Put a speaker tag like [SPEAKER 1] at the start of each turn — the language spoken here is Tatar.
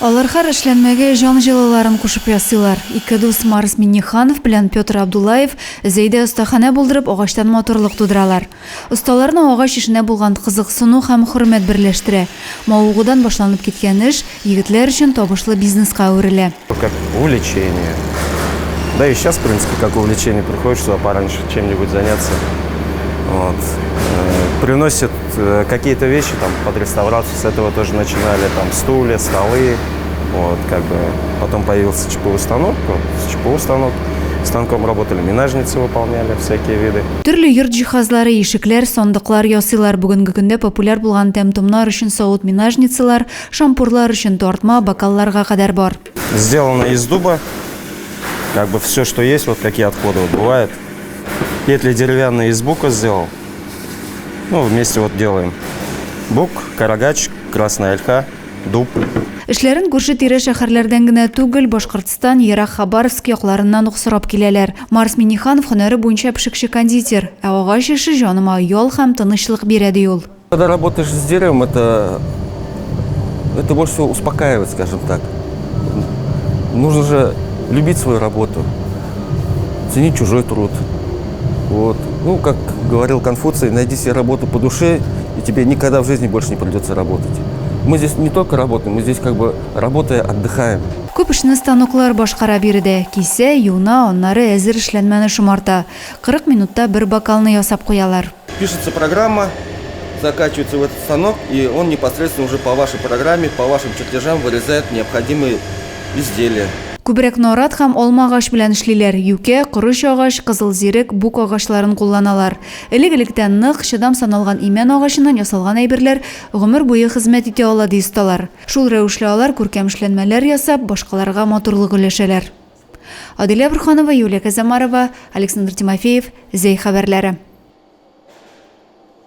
[SPEAKER 1] Алар һәр эшләнмәгә җан җылыларын кушып ясыйлар. Ике дус Марс Минниханов белән Петр Абдуллаев зәйдә остахана булдырып агачтан моторлык тудыралар. Осталарның агач эшенә булган кызыксыну һәм хөрмәт берләштерә. Мавыгудан башланып киткән эш егетләр өчен табышлы бизнеска әверелә.
[SPEAKER 2] Как увлечение. Да и сейчас, в принципе, как увлечение, приходишь сюда пораньше чем-нибудь заняться. Вот. Приносят какие-то вещи там под реставрацию, с этого тоже начинали, там стулья, столы. Вот, как бы. Потом появился ЧПУ станок, с ЧПУ станком работали, минажницы выполняли, всякие виды.
[SPEAKER 1] Төрле йорт җиһазлары, ишекләр, сандыклар ясыйлар. Бүгенге көндә популяр булган тәм-томнар өчен савыт минажницалар, шампурлар өчен тартма, бокалларга кадәр бар.
[SPEAKER 2] Сделано из дуба, как бы все, что есть, вот какие отходы вот бывают. Петли деревянные из бука сделал. Ну, вместе вот делаем. Бук, карагач, красная ольха, дуб.
[SPEAKER 1] Эшләрен күрше-тирә шәһәрләрдән генә түгел, Башкортстан, Ерак, Хабаровск якларыннан ук сорап киләләр. Марс Минниханов һөнәре буенча пешекче-кондитер, ә агач эше җаныма ял һәм тынычлык бирә ди ул.
[SPEAKER 3] Когда работаешь с деревом, это больше всего успокаивает, скажем так. Нужно же любить свою работу, ценить чужой труд. Вот. Ну, как говорил Конфуций, найди себе работу по душе, и тебе никогда в жизни больше не придется работать. Мы здесь не только работаем, мы здесь как бы работая отдыхаем.
[SPEAKER 1] Күп эшне станоклар башкара бирде. Кисә, юна, аннары әзер эшләнмәне шомарта. 40 минутта бер бокалны ясап куялар.
[SPEAKER 3] Пишется программа, закачивается в этот станок, и он непосредственно уже по вашей программе, по вашим чертежам вырезает необходимые изделия.
[SPEAKER 1] Күбрәк нарат һәм алма агач белән эшлиләр. Юкә, корыч агач, кызыл зирек, бук агачларын кулланалар. Элек-электән нык, чыдам саналган имән агачыннан ясалган әйберләр гомер буе хезмәт итә ала ди осталар. Шул рәвешле алар күркәм эшләнмәләр ясап, башкаларга матурлык өләшәләр. Адилә Бурханова, Юлия Казамарова, Александр Тимофеев, Зәй хәбәрләре.